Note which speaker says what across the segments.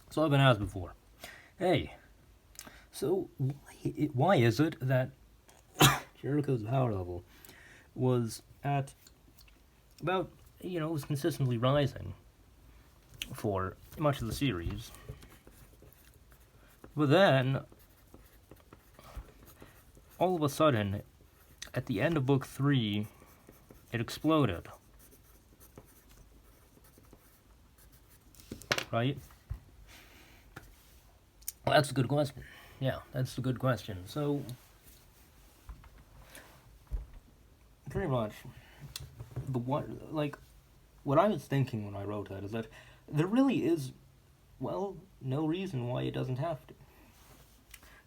Speaker 1: So I've been asked before, hey, so why is it that Jericho's power level was at about, was consistently rising for much of the series, but then all of a sudden, at the end of book 3, it exploded. Right? Well, that's a good question. Yeah, that's a good question. So, pretty much, what I was thinking when I wrote that is that there really is, well, no reason why it doesn't have to.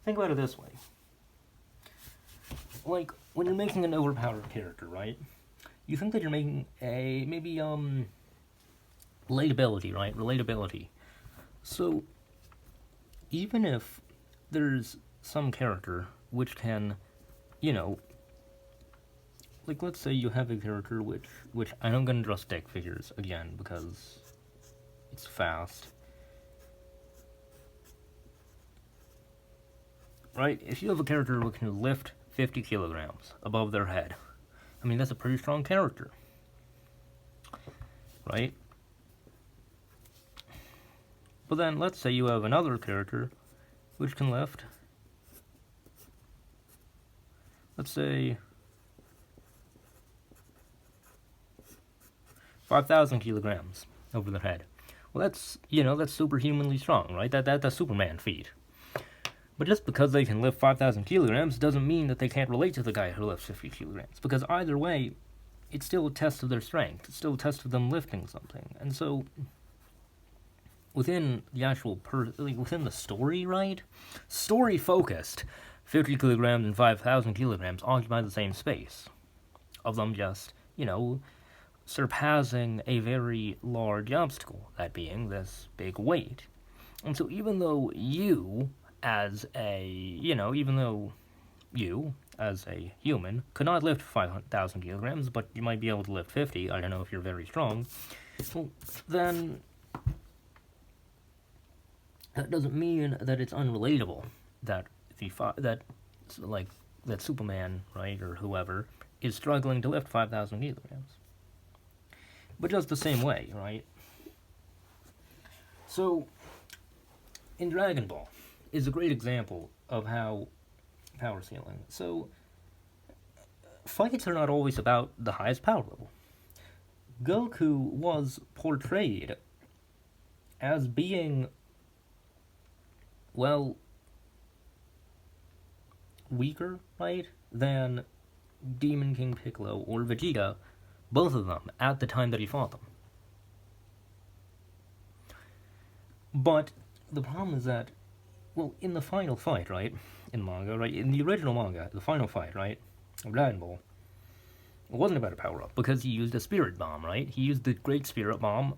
Speaker 1: Think about it this way. Like, when you're making an overpowered character, right? You think that you're making a, maybe, relatability, right? Relatability. So, even if there's some character which can, like, let's say you have a character which I'm gonna draw stick figures again because it's fast. Right? If you have a character who can lift 50 kilograms above their head, I mean, that's a pretty strong character. Right? But then, let's say you have another character which can lift, let's say, 5,000 kilograms over their head. Well, that's superhumanly strong, right? That's Superman feat. But just because they can lift 5,000 kilograms doesn't mean that they can't relate to the guy who lifts 50 kilograms. Because either way, it's still a test of their strength. It's still a test of them lifting something. And so, within the actual, within the story, right? Story-focused, 50 kilograms and 5,000 kilograms occupy the same space. Of them just, surpassing a very large obstacle, that being this big weight. And so even though you, as a human, could not lift 5,000 kilograms, but you might be able to lift 50, I don't know if you're very strong, well, then that doesn't mean that it's unrelatable that that Superman, right, or whoever, is struggling to lift 5,000 kilograms. But just the same way, right? So, in Dragon Ball is a great example of how power scaling. So, fights are not always about the highest power level. Goku was portrayed as being, well, weaker, right, than Demon King Piccolo or Vegeta, both of them, at the time that he fought them. But the problem is that, well, in the final fight, right, in manga, right, in the original manga, the final fight, right, of Dragon Ball, it wasn't about a power-up, because he used a spirit bomb, right? He used the Great Spirit Bomb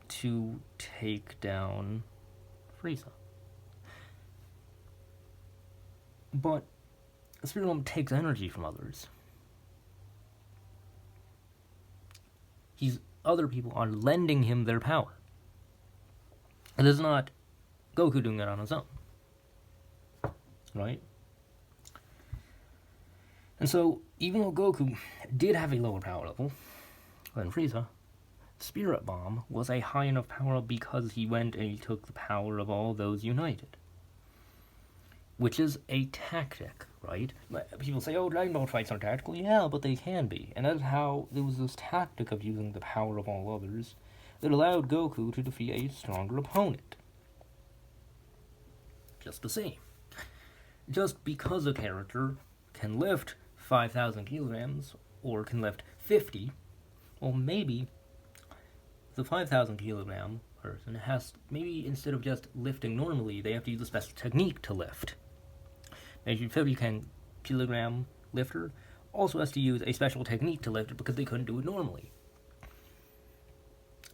Speaker 1: to take down Frieza. But the Spirit Bomb takes energy from others. Other people are lending him their power. It is not Goku doing it on his own. Right? And so, even though Goku did have a lower power level than Frieza, Spirit Bomb was a high enough power because he went and he took the power of all those united. Which is a tactic, right? People say, oh, Dragon Ball fights aren't tactical. Yeah, but they can be. And that's how there was this tactic of using the power of all others that allowed Goku to defeat a stronger opponent. Just the same. Just because a character can lift 5,000 kilograms or can lift 50, well, maybe the 5,000 kilogram person has, maybe instead of just lifting normally, they have to use a special technique to lift. A 50 kilogram lifter also has to use a special technique to lift it because they couldn't do it normally.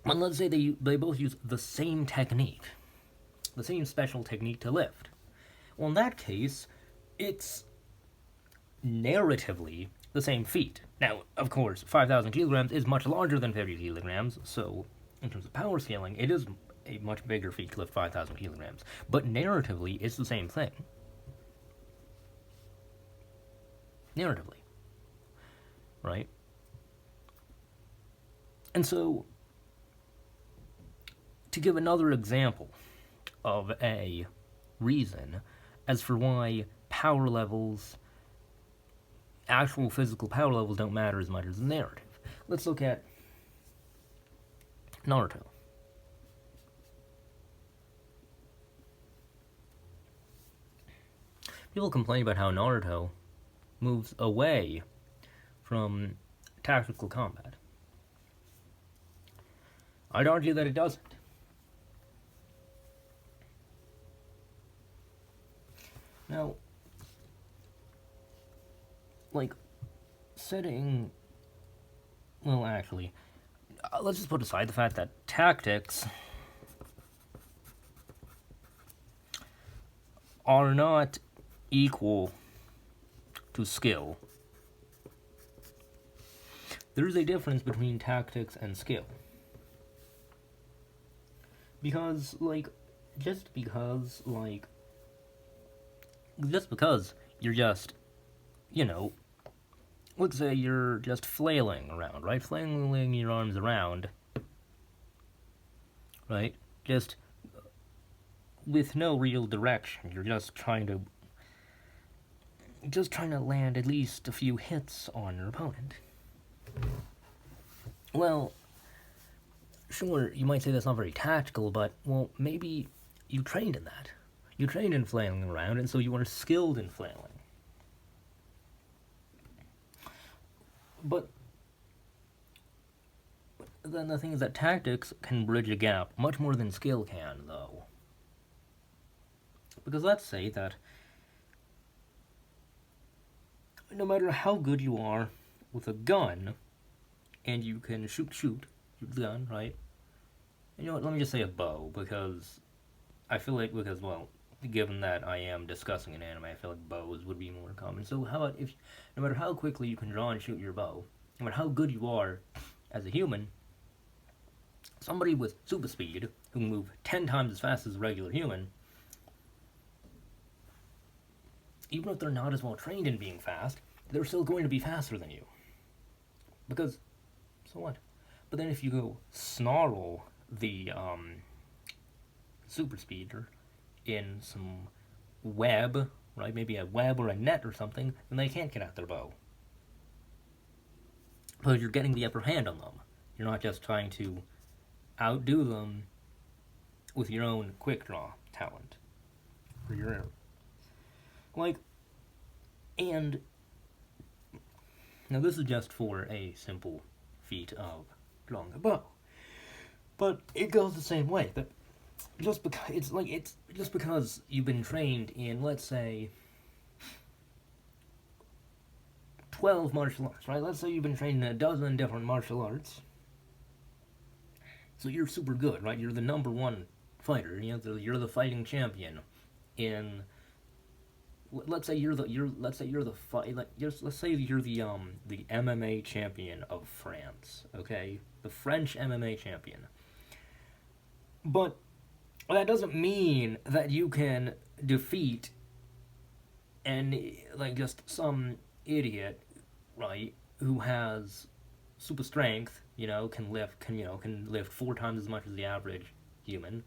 Speaker 1: And let's say they both use the same technique, the same special technique to lift. Well, in that case, it's narratively the same feat. Now, of course, 5,000 kilograms is much larger than 50 kilograms, so in terms of power scaling, it is a much bigger feat to lift 5,000 kilograms. But narratively, it's the same thing. Narratively. Right? And so, to give another example of a reason as for why power levels, actual physical power levels, don't matter as much as the narrative. Let's look at Naruto. People complain about how Naruto moves away from tactical combat. I'd argue that it doesn't. Now, like, setting... Well, actually, let's just put aside the fact that tactics are not equal to skill. There's a difference between tactics and skill. Because, like, just because you're just, you know, let's say you're just flailing around, right? Flailing your arms around, right? Just with no real direction. You're just trying to land at least a few hits on your opponent. Well, sure, you might say that's not very tactical, but, well, maybe you trained in that. You trained in flailing around, and so you are skilled in flailing. But then the thing is that tactics can bridge a gap much more than skill can, though. Because let's say that no matter how good you are with a gun, and you can shoot the gun, right? You know what, let me just say a bow, because I feel like, well, given that I am discussing an anime, I feel like bows would be more common. So how about if, no matter how quickly you can draw and shoot your bow, no matter how good you are as a human, somebody with super speed, who can move 10 times as fast as a regular human, even if they're not as well trained in being fast, they're still going to be faster than you. Because, so what? But then if you go snarl the super speeder in some web, right, maybe a web or a net or something, then they can't get at their bow. Because you're getting the upper hand on them. You're not just trying to outdo them with your own quick draw talent. Or your, like, and now this is just for a simple feat of drawing a bow. But it goes the same way. That just because you've been trained in, let's say, 12 martial arts, right? Let's say you've been trained in a dozen different martial arts. So you're super good, right? You're the number one fighter. You're the fighting champion in. Let's say you're the MMA champion of France, okay? The French MMA champion. But that doesn't mean that you can defeat just some idiot, right, who has super strength, can lift 4 times as much as the average human,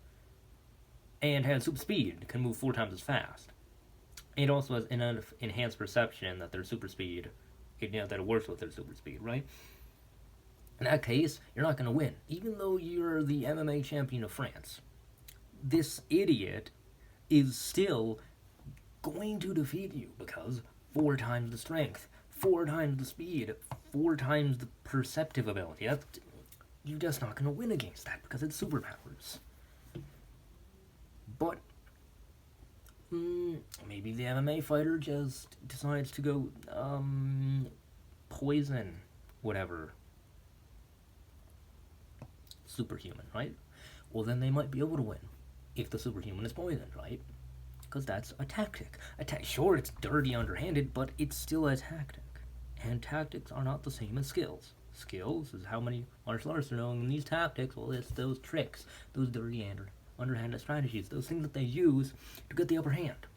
Speaker 1: and has super speed, can move 4 times as fast. It also has an enhanced perception that their super speed, that it works with their super speed, right? In that case, you're not going to win. Even though you're the MMA champion of France, this idiot is still going to defeat you because 4 times the strength, 4 times the speed, 4 times the perceptive ability. You're just not going to win against that because it's superpowers. But maybe the MMA fighter just decides to go poison whatever superhuman, right? Well, then they might be able to win if the superhuman is poisoned, right? Because that's a tactic. Sure, it's dirty, underhanded, but it's still a tactic. And tactics are not the same as skills. skills, is how many martial arts they're knowing, and these tactics, well, it's those tricks, those dirty underhanded strategies, those things that they use to get the upper hand.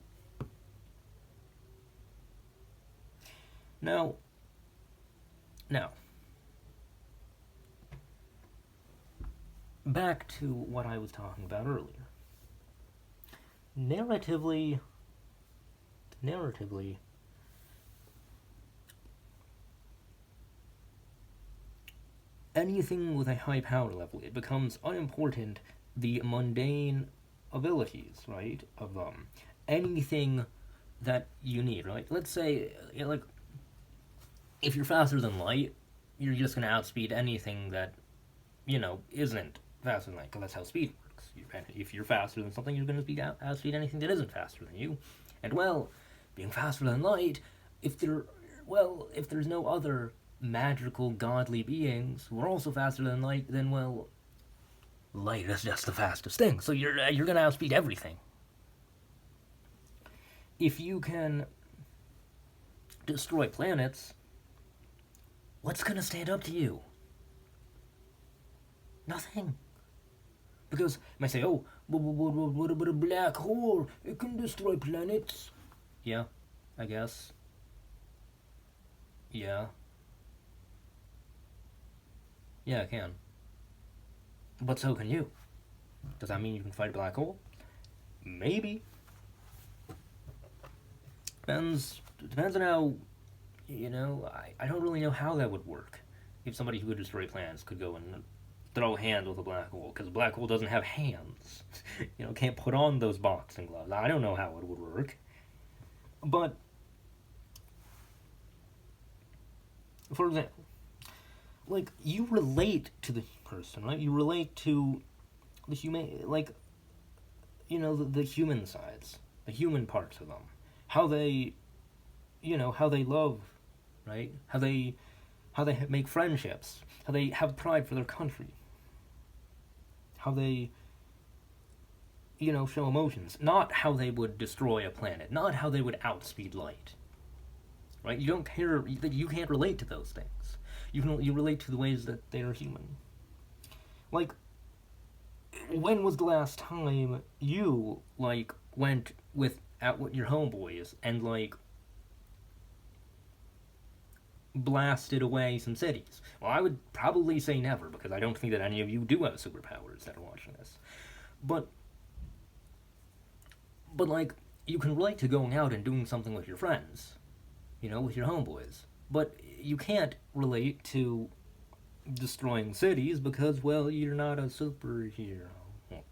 Speaker 1: Now, back to what I was talking about earlier. Narratively, anything with a high power level, it becomes unimportant the mundane abilities, right, of anything that you need, right? Let's say, like, if you're faster than light, you're just going to outspeed anything that, isn't faster than light, because that's how speed works. If you're faster than something, you're going to outspeed anything that isn't faster than you. And, well, being faster than light, if there's no other magical, godly beings who are also faster than light, then, well, light is just the fastest thing. So you're going to outspeed everything. If you can destroy planets, what's going to stand up to you? Nothing. Because you might say, oh, what about a black hole? It can destroy planets. Yeah, I guess. Yeah. Yeah, it can. But so can you. Does that mean you can fight a black hole? Maybe. Depends on how, I don't really know how that would work. If somebody who could destroy planets could go and throw hands with a black hole, because a black hole doesn't have hands. Can't put on those boxing gloves. I don't know how it would work. But, for example, like, you relate to the person, right? You relate to the human, like, the human sides, the human parts of them. How they, how they love, right? How they make friendships. How they have pride for their country. How they, show emotions. Not how they would destroy a planet. Not how they would outspeed light. Right? You don't care, you can't relate to those things. You relate to the ways that they are human. Like, when was the last time you, like, went out with your homeboys and, like, blasted away some cities? Well, I would probably say never, because I don't think that any of you do have superpowers that are watching this. But like, you can relate to going out and doing something with your friends, with your homeboys. But you can't relate to destroying cities because, well, you're not a superhero. Well,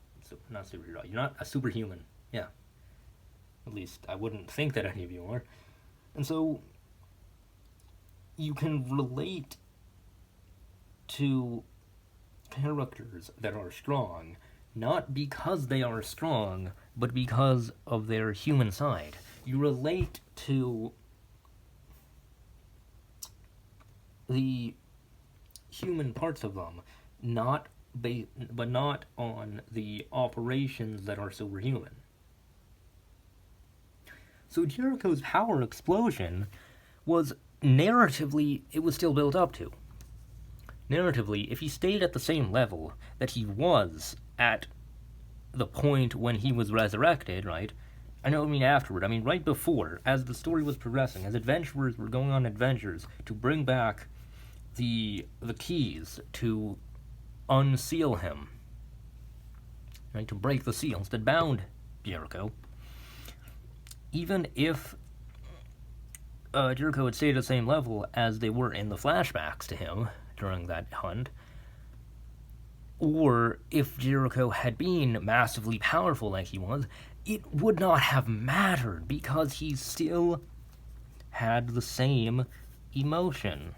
Speaker 1: not superhero. You're not a superhuman. Yeah. At least I wouldn't think that any of you are. And so you can relate to characters that are strong, not because they are strong, but because of their human side. You relate to the human parts of them, but not on the operations that are superhuman. So Jericho's power explosion was narratively, it was still built up to. Narratively, if he stayed at the same level that he was at the point when he was resurrected, right? Afterward. Right before, as the story was progressing, as adventurers were going on adventures to bring back the keys to unseal him, right? To break the seals that bound Jericho. Even if Jericho had stayed at the same level as they were in the flashbacks to him during that hunt, or if Jericho had been massively powerful like he was, it would not have mattered because he still had the same emotion.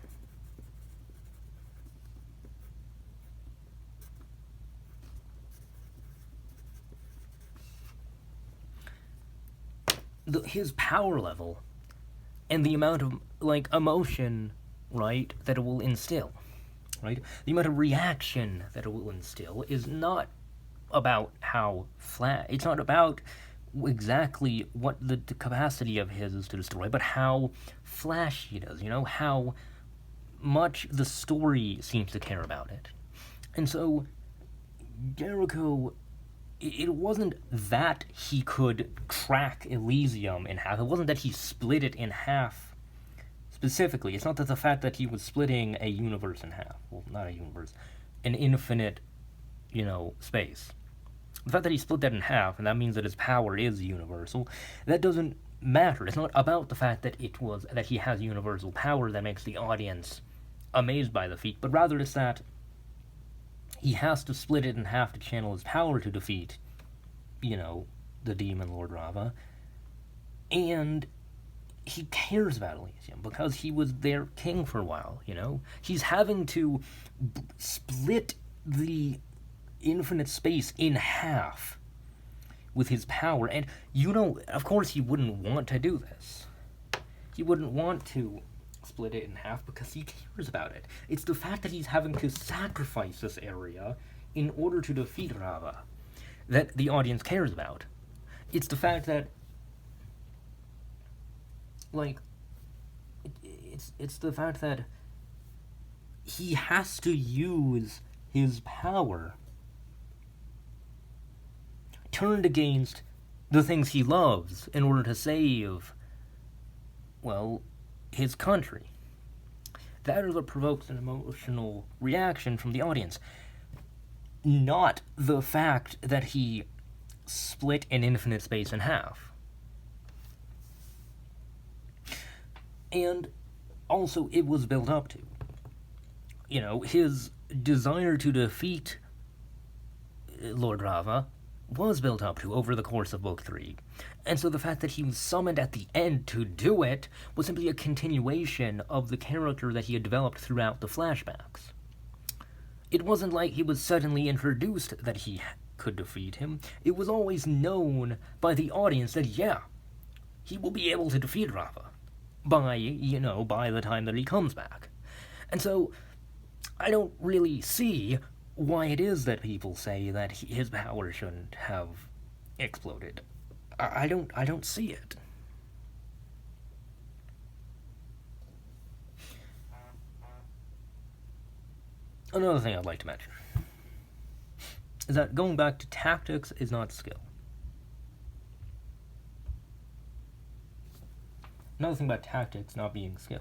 Speaker 1: His power level and the amount of, like, emotion, right, that it will instill, right? The amount of reaction that it will instill is not about how it's not about exactly what the capacity of his is to destroy, but how flashy it is, how much the story seems to care about it. And so, Jericho, it wasn't that he could crack Elysium in half. It wasn't that he split it in half specifically. It's not that the fact that he was splitting a universe in half. Well, not a universe. An infinite, space. The fact that he split that in half, and that means that his power is universal, that doesn't matter. It's not about the fact that he has universal power that makes the audience amazed by the feat, but rather it's that he has to split it in half to channel his power to defeat, the demon Lord Rava. And he cares about Elysium because he was their king for a while, He's having to split the infinite space in half with his power. And, of course he wouldn't want to do this. He wouldn't want to split it in half because he cares about it. It's the fact that he's having to sacrifice this area in order to defeat Rava that the audience cares about. It's the fact that, it's the fact that he has to use his power turned against the things he loves in order to save, his country. That is what provokes an emotional reaction from the audience. Not the fact that he split an infinite space in half. And also, it was built up to. His desire to defeat Lord Rava was built up to over the course of Book 3. And so the fact that he was summoned at the end to do it was simply a continuation of the character that he had developed throughout the flashbacks. It wasn't like he was suddenly introduced that he could defeat him. It was always known by the audience that, he will be able to defeat Rava by the time that he comes back. And so, I don't really see why it is that people say that his power shouldn't have exploded. I don't see it. Another thing I'd like to mention is that going back to tactics is not skill. Another thing about tactics not being skill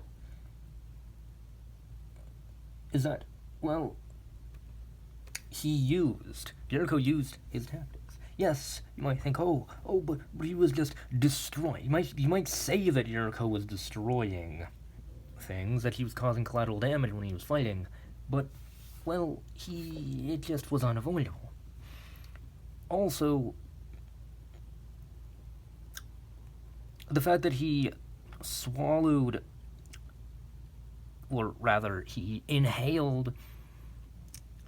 Speaker 1: is that, Jericho used his tactics. Yes, you might think, but he was just destroying. You might say that Jericho was destroying things, that he was causing collateral damage when he was fighting, but, it just was unavoidable. Also, the fact that he swallowed, or rather, he inhaled,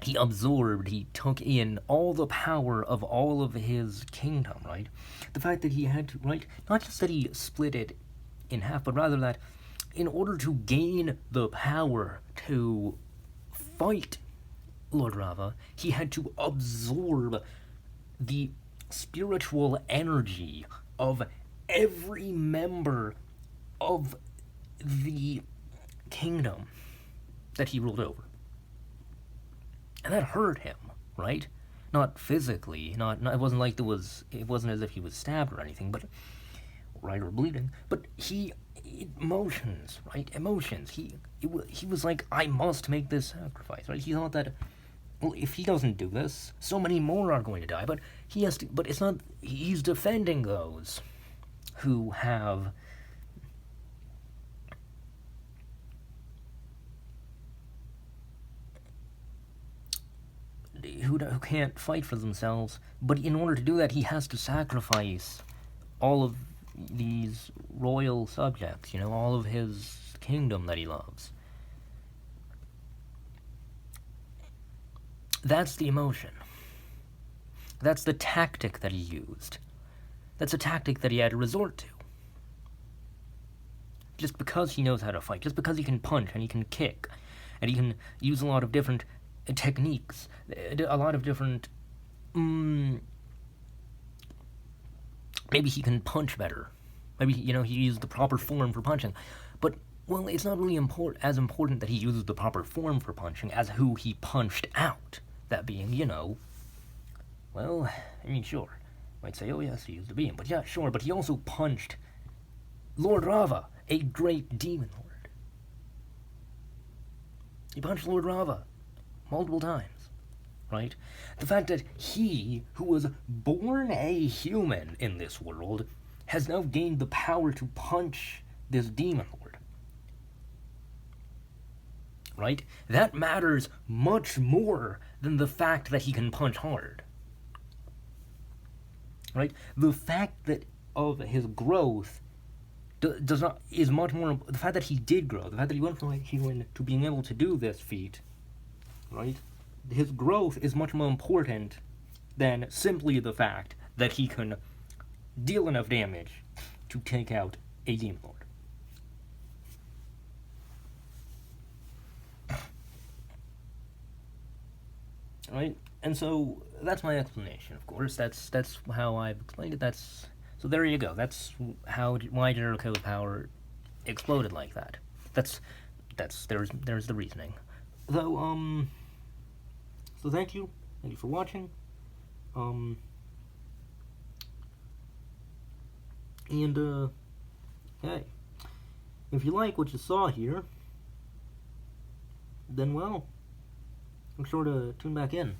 Speaker 1: he absorbed, he took in all the power of all of his kingdom, right? The fact that he had to, right? Not just that he split it in half, but rather that in order to gain the power to fight Lord Rava, he had to absorb the spiritual energy of every member of the kingdom that he ruled over. And that hurt him, right? Not physically, not it wasn't like it wasn't as if he was stabbed or anything, but or bleeding, but emotions, right? Emotions. He was like, I must make this sacrifice, right? He thought that, if he doesn't do this, so many more are going to die, but he has to, but it's not, he's defending those who have who can't fight for themselves, but in order to do that, he has to sacrifice all of these royal subjects, all of his kingdom that he loves. That's the emotion. That's the tactic that he used. That's a tactic that he had to resort to. Just because he knows how to fight, just because he can punch and he can kick, and he can use a lot of different techniques, a lot of different, maybe he can punch better. Maybe, he used the proper form for punching. But well, it's not really as important that he uses the proper form for punching as who he punched out. That being, you know, well, I mean, sure. Might say, oh yes, he used a beam, but yeah, sure, but he also punched Lord Rava, a great demon lord. He punched Lord Rava multiple times, right? The fact that he, who was born a human in this world, has now gained the power to punch this demon lord, right? That matters much more than the fact that he can punch hard, right? The fact that of his growth is much more. The fact that he did grow, the fact that he went from a human to being able to do this feat, right? His growth is much more important than simply the fact that he can deal enough damage to take out a demon lord. Right? And so that's my explanation, of course. That's how I've explained it. So there you go. That's why Jericho's power exploded like that. There's the reasoning. So so thank you for watching. And hey, if you like what you saw here, then well, make sure to tune back in.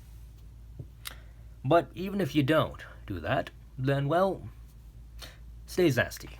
Speaker 1: But even if you don't do that, then well, stay zesty.